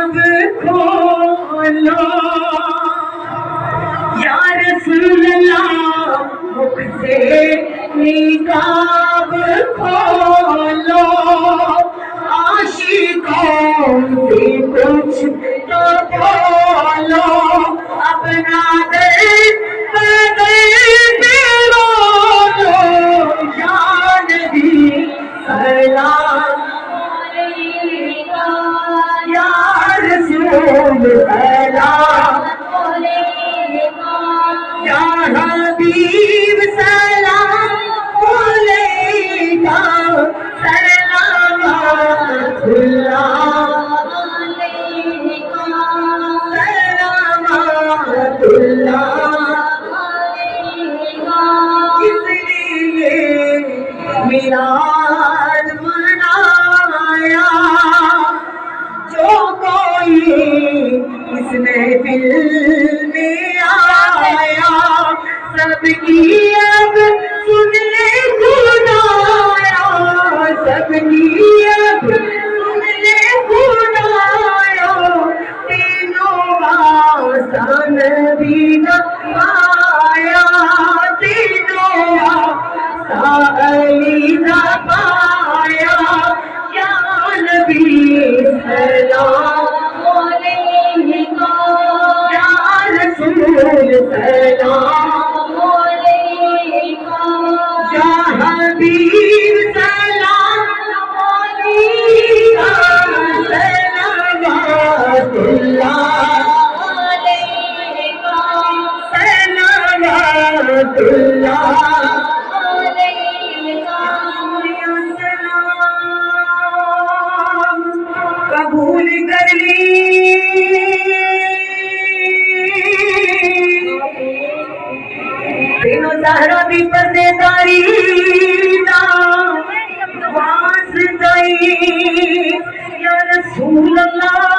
اب کھولو یا رسول اللہ مکھ سے نقاب کھولو عاشقوں سے کچھ تو بولو اپنا درد بدل بولو یا نبی سلام یا رسول سلام یا حبیب سلام علیکہ سلامات اللہ سلامات اللہ اس لیے میلاد منایا جو کوئی اس محفل میں آیا سب کی اب سن لے خدایا سب کی اب سن لے خدایا تینوں آسان بھی نہ پایا تینوں آسان علی نہ پایا یا نبی سلام علیکہ یا رسول سلام علیکہ یا حبیب سلام علیکہ سلامات اللہ سلامات اللہ قبول کر لی تینوں زہرا بھی پردے داری واسطائی یا رسول اللہ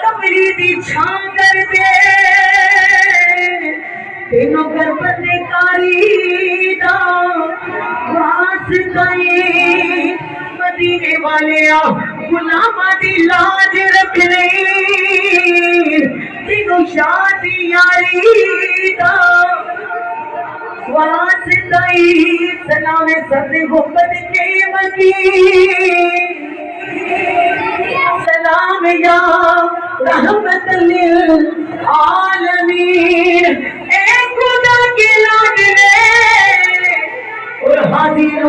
کمری دی چھاں کر دے تینوں گھر پردے کاری واسطائی مدینے والے غلاماں دی لاج رکھ لئی تینوں شادی یاری دا واسطائی سلام سب محبت کے وکیل سلام یا رحمت للعالمین اے خدا کے لاڈلے اور حاضر و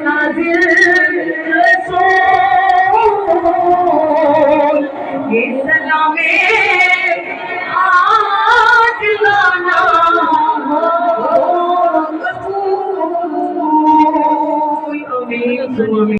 ناظر رسول یہ سلام آج لانا قبول آمین